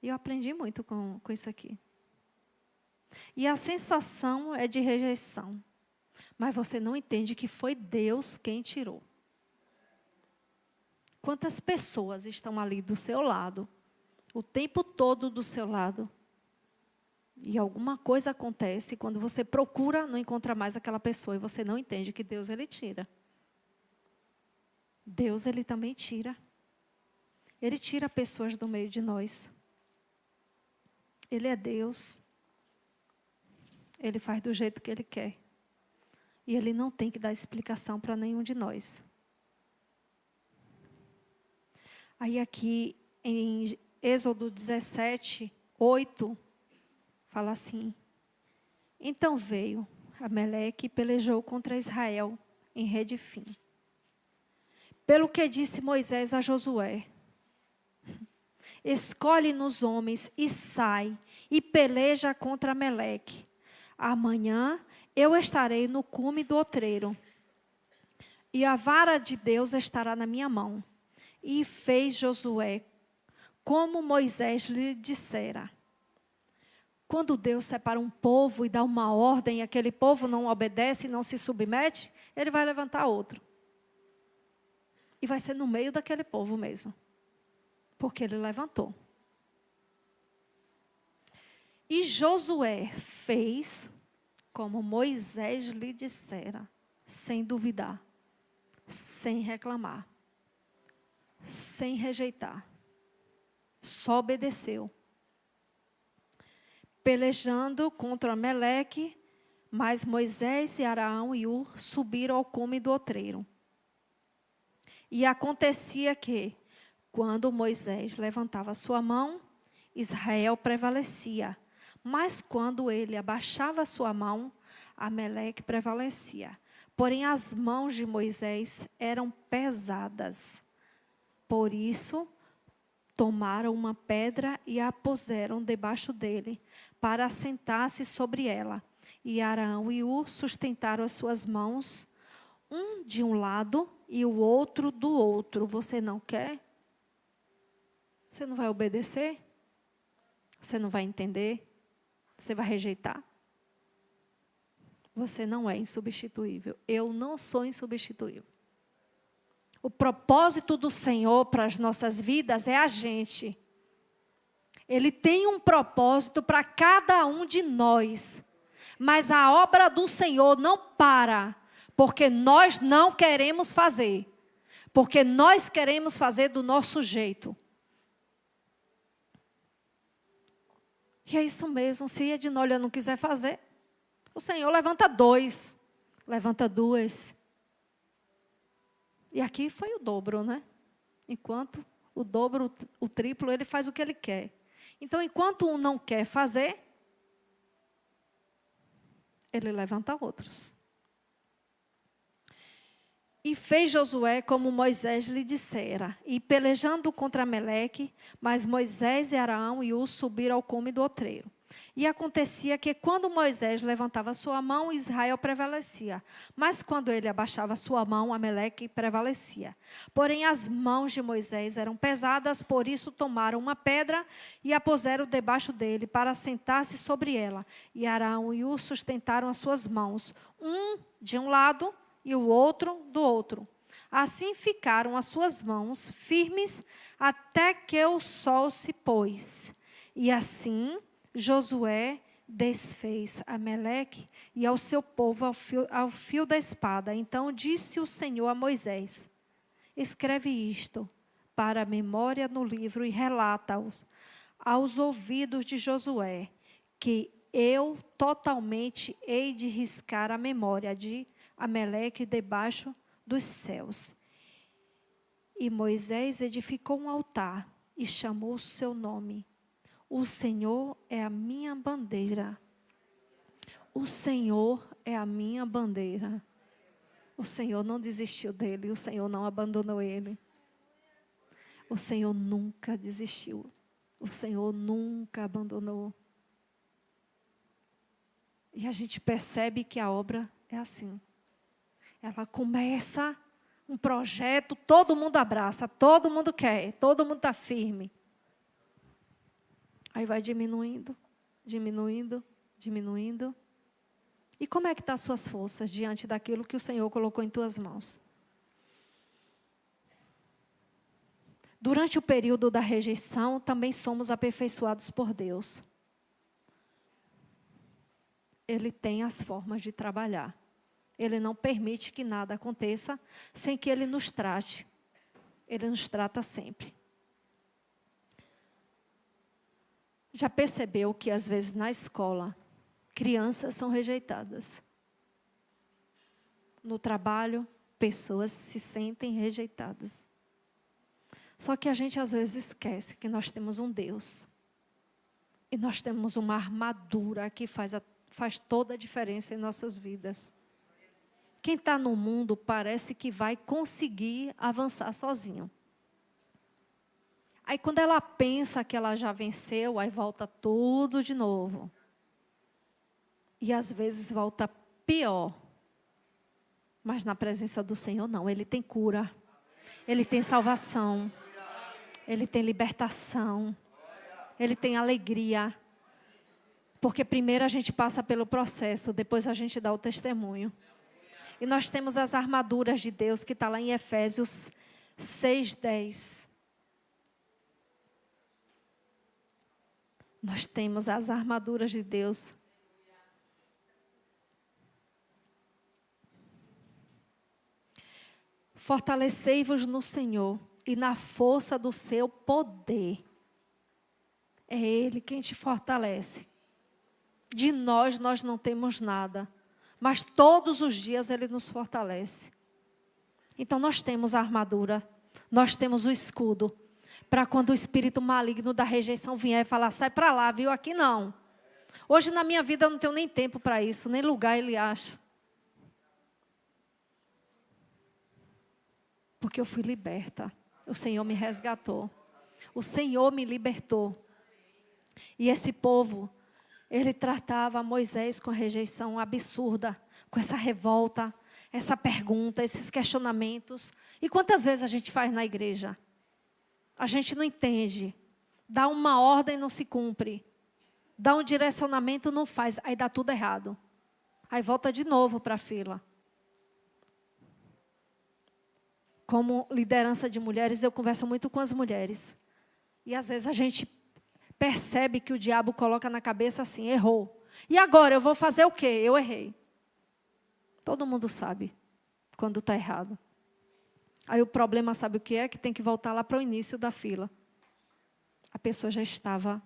E eu aprendi muito com isso aqui. E a sensação é de rejeição. Mas você não entende que foi Deus quem tirou. Quantas pessoas estão ali do seu lado, o tempo todo do seu lado, e alguma coisa acontece, quando você procura, não encontra mais aquela pessoa, e você não entende que Deus, Ele tira. Deus, Ele também tira. Ele tira pessoas do meio de nós. Ele é Deus. Ele faz do jeito que Ele quer. E Ele não tem que dar explicação para nenhum de nós. Aí aqui em Êxodo 17, 8, fala assim: então veio Amaleque e pelejou contra Israel em Redefim. Pelo que disse Moisés a Josué: escolhe-nos homens e sai e peleja contra Amaleque. Amanhã eu estarei no cume do outreiro, e a vara de Deus estará na minha mão. E fez Josué como Moisés lhe dissera. Quando Deus separa um povo e dá uma ordem, e aquele povo não obedece e não se submete, Ele vai levantar outro. E vai ser no meio daquele povo mesmo. Porque Ele levantou. E Josué fez como Moisés lhe dissera, sem duvidar, sem reclamar, sem rejeitar. Só obedeceu. Pelejando contra Amaleque, mas Moisés e Arão e Ur subiram ao cume do outreiro. E acontecia que, quando Moisés levantava sua mão, Israel prevalecia. Mas quando ele abaixava sua mão, Amaleque prevalecia. Porém, as mãos de Moisés eram pesadas. Por isso, tomaram uma pedra e a puseram debaixo dele, para assentar-se sobre ela. E Arão e Ur sustentaram as suas mãos, um de um lado e o outro do outro. Você não quer? Você não vai obedecer? Você não vai entender? Você vai rejeitar? Você não é insubstituível. Eu não sou insubstituível. O propósito do Senhor para as nossas vidas é a gente. Ele tem um propósito para cada um de nós. Mas a obra do Senhor não para, porque nós não queremos fazer. Porque nós queremos fazer do nosso jeito. E é isso mesmo, se Ednólia não quiser fazer, o Senhor levanta 2, levanta 2. E aqui foi o dobro, né? Enquanto o dobro, o triplo, ele faz o que ele quer. Então, enquanto um não quer fazer, ele levanta outros. E fez Josué como Moisés lhe dissera, e pelejando contra Amaleque, mas Moisés e Arão e Ur subiram ao cume do outreiro. E acontecia que quando Moisés levantava sua mão, Israel prevalecia. Mas quando ele abaixava sua mão, Amaleque prevalecia. Porém, as mãos de Moisés eram pesadas, por isso tomaram uma pedra e a puseram debaixo dele, para sentar-se sobre ela. E Arão e Ur sustentaram as suas mãos, um de um lado e o outro do outro. Assim ficaram as suas mãos firmes até que o sol se pôs. E assim Josué desfez Amaleque e ao seu povo ao fio da espada. Então disse o Senhor a Moisés: escreve isto para a memória no livro e relata-os aos ouvidos de Josué, que eu totalmente hei de riscar a memória de Amaleque debaixo dos céus. E Moisés edificou um altar e chamou o seu nome. O Senhor é a minha bandeira. O Senhor é a minha bandeira. O Senhor não desistiu dele, o Senhor não abandonou ele. O Senhor nunca desistiu. O Senhor nunca abandonou. E a gente percebe que a obra é assim. Ela começa um projeto, todo mundo abraça, todo mundo quer, todo mundo está firme. Aí vai diminuindo, diminuindo, diminuindo. E como é que estão as suas forças diante daquilo que o Senhor colocou em tuas mãos? Durante o período da rejeição, também somos aperfeiçoados por Deus. Ele tem as formas de trabalhar. Ele não permite que nada aconteça sem que Ele nos trate. Ele nos trata sempre. Já percebeu que, às vezes, na escola, crianças são rejeitadas? No trabalho, pessoas se sentem rejeitadas. Só que a gente, às vezes, esquece que nós temos um Deus. E nós temos uma armadura que faz toda a diferença em nossas vidas. Quem está no mundo parece que vai conseguir avançar sozinho. Aí quando ela pensa que ela já venceu, aí volta tudo de novo. E às vezes volta pior. Mas na presença do Senhor não, Ele tem cura. Ele tem salvação. Ele tem libertação. Ele tem alegria. Porque primeiro a gente passa pelo processo, depois a gente dá o testemunho. E nós temos as armaduras de Deus, que está lá em Efésios 6:10. Nós temos as armaduras de Deus. Fortalecei-vos no Senhor e na força do seu poder. É Ele quem te fortalece. De nós não temos nada. Mas todos os dias Ele nos fortalece. Então nós temos a armadura. Nós temos o escudo. Para quando o espírito maligno da rejeição vier e falar, sai para lá, viu? Aqui não. Hoje na minha vida eu não tenho nem tempo para isso, nem lugar ele acha. Porque eu fui liberta. O Senhor me resgatou. O Senhor me libertou. E esse povo, ele tratava Moisés com a rejeição absurda, com essa revolta, essa pergunta, esses questionamentos. E quantas vezes a gente faz na igreja? A gente não entende. Dá uma ordem e não se cumpre. Dá um direcionamento, não faz. Aí dá tudo errado. Aí volta de novo para a fila. Como liderança de mulheres, eu converso muito com as mulheres. E às vezes a gente percebe que o diabo coloca na cabeça assim, errou. E agora eu vou fazer o quê? Eu errei. Todo mundo sabe quando está errado. Aí o problema, sabe o que é? Que tem que voltar lá para o início da fila. A pessoa já estava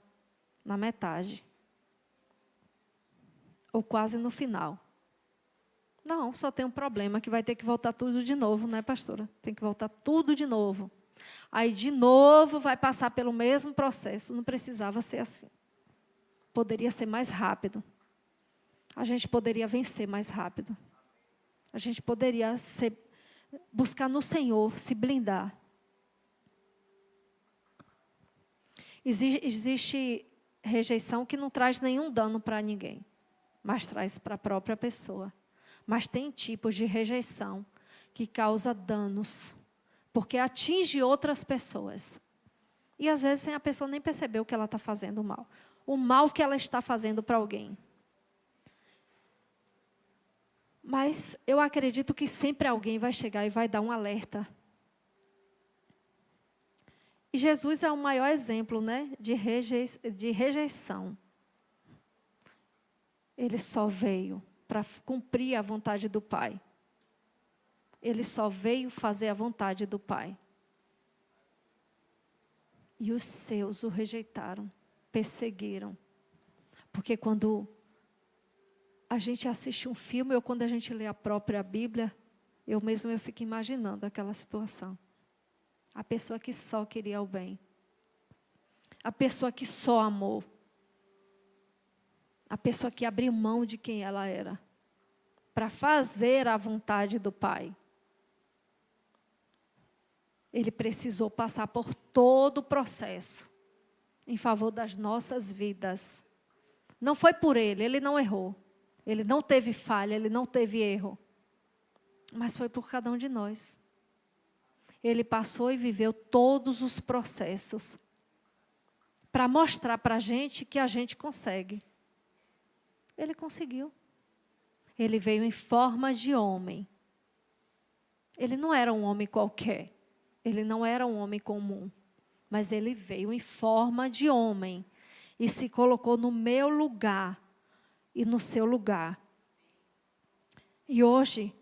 na metade. Ou quase no final. Não, só tem um problema, que vai ter que voltar tudo de novo, né, pastora? Tem que voltar tudo de novo. Aí, de novo, vai passar pelo mesmo processo. Não precisava ser assim. Poderia ser mais rápido. A gente poderia vencer mais rápido. A gente poderia buscar no Senhor, se blindar. Existe rejeição que não traz nenhum dano para ninguém, mas traz para a própria pessoa. Mas tem tipos de rejeição que causa danos, porque atinge outras pessoas. E às vezes a pessoa nem percebeu que ela está fazendo mal. O mal que ela está fazendo para alguém. Mas eu acredito que sempre alguém vai chegar e vai dar um alerta. E Jesus é o maior exemplo, né, de rejeição. Ele só veio para cumprir a vontade do Pai. Ele só veio fazer a vontade do Pai. E os seus o rejeitaram, perseguiram. Porque quando a gente assiste um filme ou quando a gente lê a própria Bíblia, eu fico imaginando aquela situação. A pessoa que só queria o bem. A pessoa que só amou. A pessoa que abriu mão de quem ela era. Para fazer a vontade do Pai. Ele precisou passar por todo o processo. Em favor das nossas vidas. Não foi por ele não errou. Ele não teve falha, ele não teve erro. Mas foi por cada um de nós. Ele passou e viveu todos os processos. Para mostrar para a gente que a gente consegue. Ele conseguiu. Ele veio em forma de homem. Ele não era um homem qualquer. Ele não era um homem comum. mas ele veio em forma de homem e se colocou no meu lugar e no seu lugar. E hoje,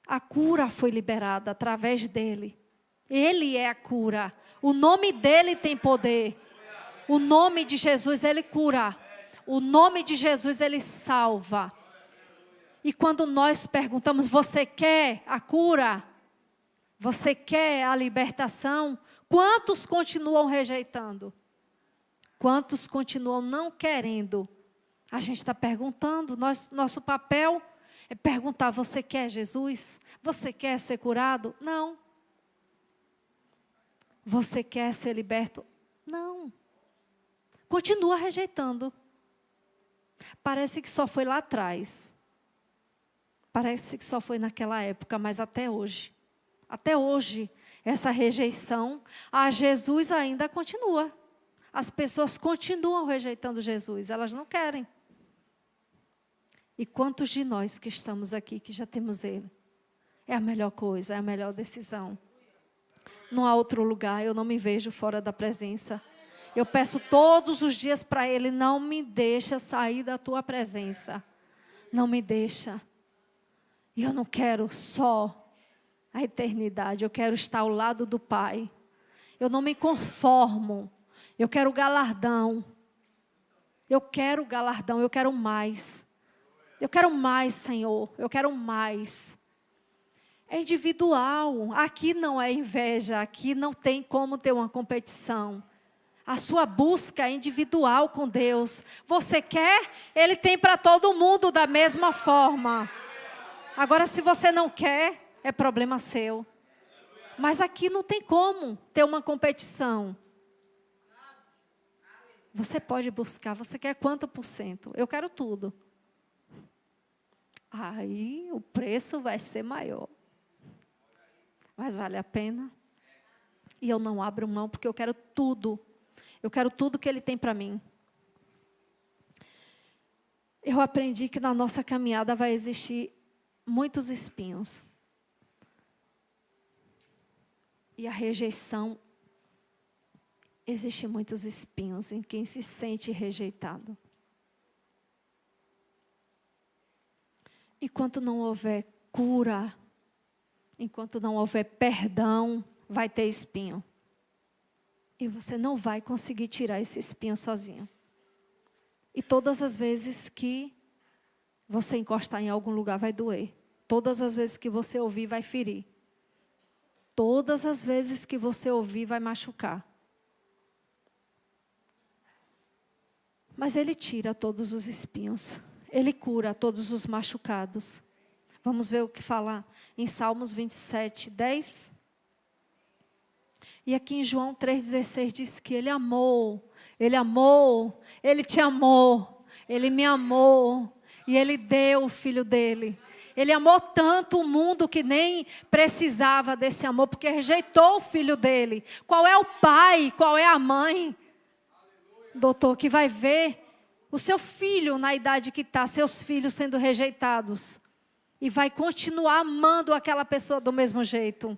a cura foi liberada através dele. Ele é a cura. O nome dele tem poder. O nome de Jesus, ele cura. O nome de Jesus, ele salva. E quando nós perguntamos, você quer a cura? Você quer a libertação? Quantos continuam rejeitando? Quantos continuam não querendo? A gente está perguntando, nosso papel é perguntar, você quer Jesus? Você quer ser curado? Não. Você quer ser liberto? Não. Continua rejeitando. Parece que só foi lá atrás. Parece que só foi naquela época, mas até hoje, essa rejeição a Jesus ainda continua. As pessoas continuam rejeitando Jesus, elas não querem. E quantos de nós que estamos aqui, que já temos Ele? É a melhor coisa, é a melhor decisão. Não há outro lugar, eu não me vejo fora da presença. Eu peço todos os dias para Ele, não me deixa sair da Tua presença. Não me deixa. E eu não quero só a eternidade, eu quero estar ao lado do Pai. Eu não me conformo, eu quero galardão. Eu quero galardão, eu quero mais. Eu quero mais, Senhor, eu quero mais. É individual, aqui não é inveja, aqui não tem como ter uma competição. A sua busca é individual com Deus. Você quer, Ele tem para todo mundo da mesma forma. Agora, se você não quer, é problema seu. Mas aqui não tem como ter uma competição. Você pode buscar, você quer quanto por cento? Eu quero tudo. Aí o preço vai ser maior. Mas vale a pena. E eu não abro mão porque eu quero tudo. Eu quero tudo que Ele tem para mim. Eu aprendi que na nossa caminhada vai existir muitos espinhos. E a rejeição, existe muitos espinhos em quem se sente rejeitado. Enquanto não houver cura, enquanto não houver perdão, vai ter espinho. E você não vai conseguir tirar esse espinho sozinho. E todas as vezes que você encostar em algum lugar vai doer. Todas as vezes que você ouvir vai ferir. Todas as vezes que você ouvir vai machucar. Mas Ele tira todos os espinhos. Ele cura todos os machucados. Vamos ver o que fala em Salmos 27, 10. E aqui em João 3,16 diz que Ele amou, Ele te amou, Ele me amou. E Ele deu o Filho dEle. Ele amou tanto o mundo que nem precisava desse amor, porque rejeitou o Filho dEle. Qual é o pai, qual é a mãe, doutor, que vai ver o seu filho na idade que está, seus filhos sendo rejeitados, e vai continuar amando aquela pessoa do mesmo jeito?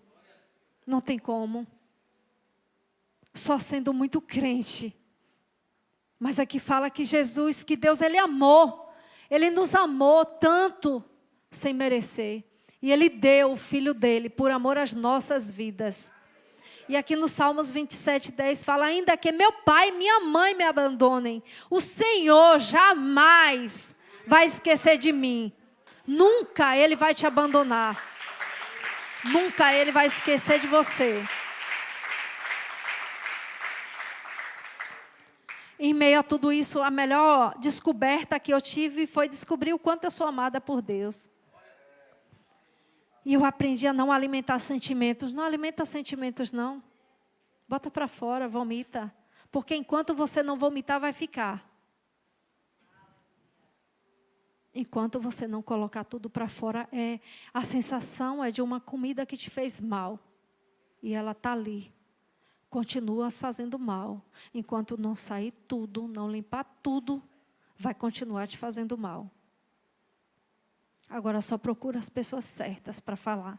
Não tem como. Só sendo muito crente. Mas aqui fala que Jesus, que Deus, Ele amou. Ele nos amou tanto sem merecer. E Ele deu o Filho dEle por amor às nossas vidas. E aqui no Salmos 27, 10 fala, ainda que meu pai e minha mãe me abandonem, o Senhor jamais vai esquecer de mim. Nunca Ele vai te abandonar. Nunca Ele vai esquecer de você. Em meio a tudo isso, a melhor descoberta que eu tive foi descobrir o quanto eu sou amada por Deus. E eu aprendi a não alimentar sentimentos. Não alimenta sentimentos, não. Bota para fora, vomita. Porque enquanto você não vomitar, vai ficar. Enquanto você não colocar tudo para fora, a sensação é de uma comida que te fez mal. E ela está ali. Continua fazendo mal. Enquanto não sair tudo, não limpar tudo, vai continuar te fazendo mal. Agora só procura as pessoas certas para falar.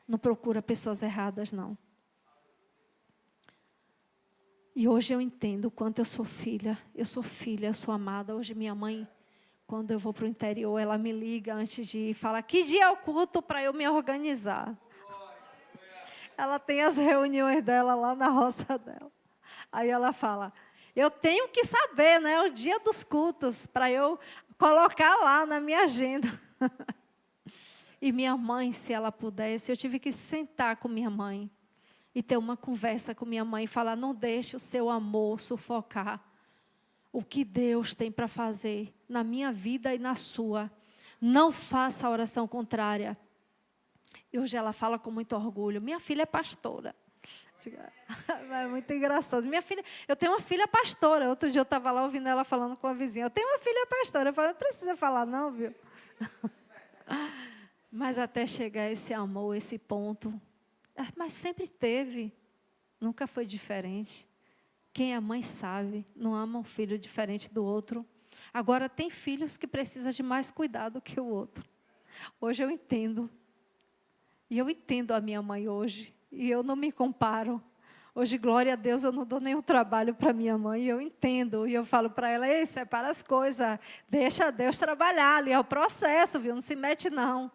Não procura pessoas erradas, não. E hoje eu entendo o quanto eu sou filha, eu sou amada. Hoje minha mãe, quando eu vou para o interior, ela me liga antes de ir, fala, que dia é o culto para eu me organizar. Ela tem as reuniões dela lá na roça dela. Aí ela fala, eu tenho que saber, né, o dia dos cultos, para eu colocar lá na minha agenda. E minha mãe, se ela pudesse, eu tive que sentar com minha mãe e ter uma conversa com minha mãe e falar, não deixe o seu amor sufocar o que Deus tem para fazer na minha vida e na sua. Não faça a oração contrária. E hoje ela fala com muito orgulho, minha filha é pastora. É muito engraçado. Eu tenho uma filha pastora. Outro dia eu estava lá ouvindo ela falando com a vizinha, eu tenho uma filha pastora. Eu falei, não precisa falar não, viu? Mas até chegar esse amor, esse ponto... Mas sempre teve, nunca foi diferente. Quem é mãe sabe, não ama um filho diferente do outro. Agora, tem filhos que precisam de mais cuidado que o outro. Hoje eu entendo. E eu entendo a minha mãe hoje. E eu não me comparo. Hoje, glória a Deus, eu não dou nenhum trabalho para minha mãe. E eu entendo. E eu falo para ela, ei, separa as coisas. Deixa Deus trabalhar ali. É o processo, viu? Não se mete, não.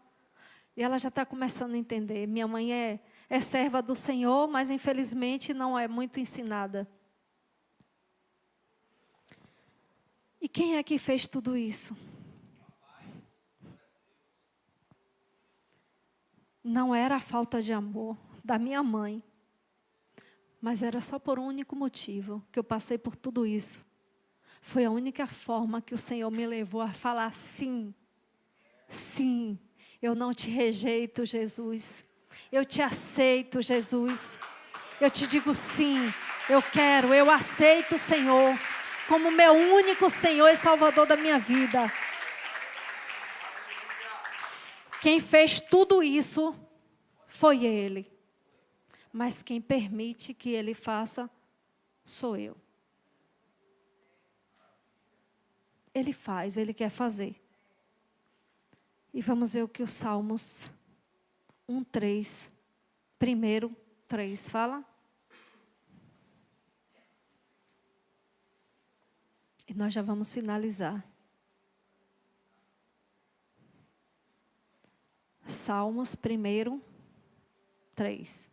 E ela já está começando a entender. Minha mãe é serva do Senhor, mas infelizmente não é muito ensinada. E quem é que fez tudo isso? Não era a falta de amor da minha mãe, mas era só por um único motivo que eu passei por tudo isso. Foi a única forma que o Senhor me levou a falar sim, sim, eu não te rejeito, Jesus. Eu te aceito, Jesus. Eu te digo sim, eu aceito o Senhor como meu único Senhor e Salvador da minha vida. Quem fez tudo isso foi Ele. Mas quem permite que Ele faça, sou eu. Ele faz, Ele quer fazer. E vamos ver o que os Salmos 1:3, primeiro 3, fala. E nós já vamos finalizar. Salmos 1:3.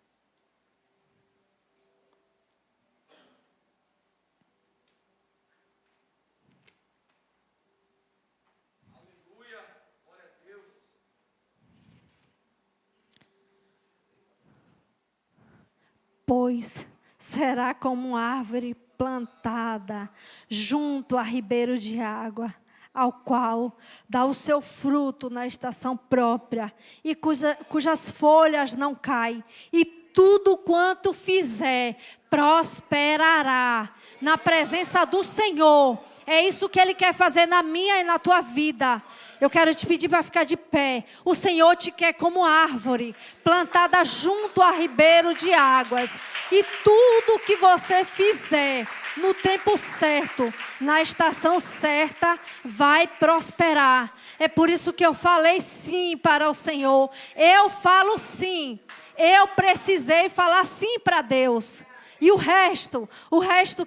Pois será como uma árvore plantada junto a ribeiro de água, ao qual dá o seu fruto na estação própria, e cujas folhas não caem, e tudo quanto fizer prosperará na presença do Senhor. É isso que Ele quer fazer na minha e na tua vida. Eu quero te pedir para ficar de pé. O Senhor te quer como árvore, plantada junto a ribeiro de águas. E tudo que você fizer no tempo certo, na estação certa, vai prosperar. É por isso que eu falei sim para o Senhor. Eu falo sim. Eu precisei falar sim para Deus. E o resto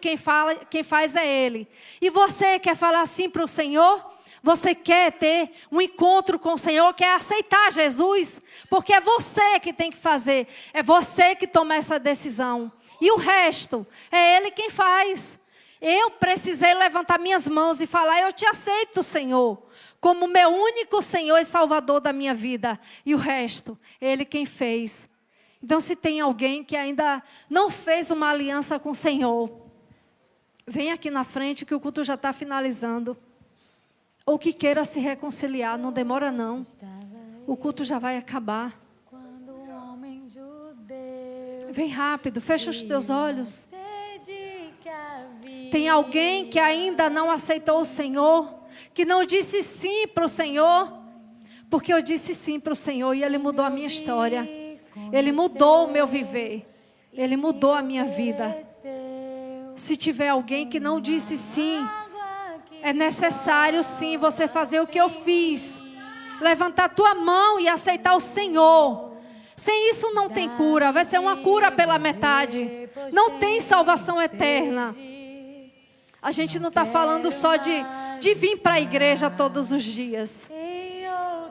quem faz é Ele. E você quer falar sim para o Senhor? Você quer ter um encontro com o Senhor, quer aceitar Jesus? Porque é você que tem que fazer, é você que toma essa decisão. E o resto, é Ele quem faz. Eu precisei levantar minhas mãos e falar, eu te aceito, Senhor, como meu único Senhor e Salvador da minha vida. E o resto, Ele quem fez. Então, se tem alguém que ainda não fez uma aliança com o Senhor, vem aqui na frente que o culto já está finalizando. Ou que queira se reconciliar, não demora não. O culto já vai acabar. Vem rápido, fecha os teus olhos. Tem alguém que ainda não aceitou o Senhor, que não disse sim para o Senhor, porque eu disse sim para o Senhor e Ele mudou a minha história. Ele mudou o meu viver. Ele mudou a minha vida. Se tiver alguém que não disse sim, é necessário sim você fazer o que eu fiz. Levantar a tua mão e aceitar o Senhor. Sem isso não tem cura. Vai ser uma cura pela metade. Não tem salvação eterna. A gente não está falando só de vir para a igreja todos os dias,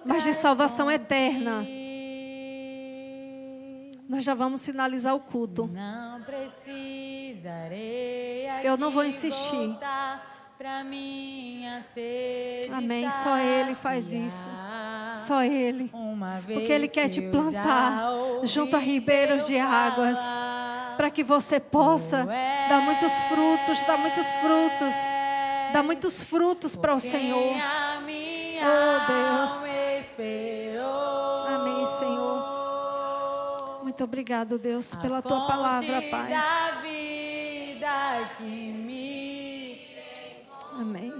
mas de salvação eterna. Nós já vamos finalizar o culto. Eu não vou insistir. Amém. Só Ele faz isso. Só Ele. Porque Ele quer te plantar junto a ribeiros de águas, para que você possa dar muitos frutos, dar muitos frutos para o Senhor. Oh, Deus. Amém, Senhor. Muito obrigado, Deus, pela Tua palavra, Pai. Amém.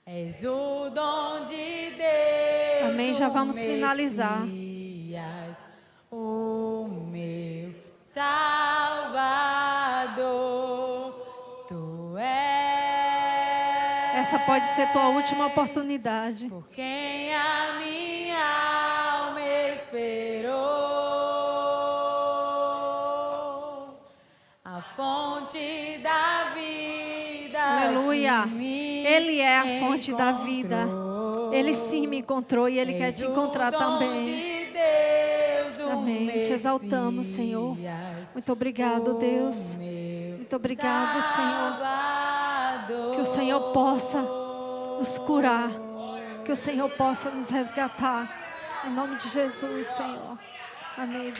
És o dom de Deus. Amém. Já vamos finalizar. O meu Salvador, Tu és. Essa pode ser tua última oportunidade. Por quem a minha alma esperou, a fonte da vida. Aleluia. Ele é a fonte da vida. Ele sim me encontrou e Ele quer te encontrar também. Amém. Te exaltamos, Senhor. Muito obrigado, Deus. Muito obrigado, Senhor. Que o Senhor possa nos curar. Que o Senhor possa nos resgatar. Em nome de Jesus, Senhor. Amém.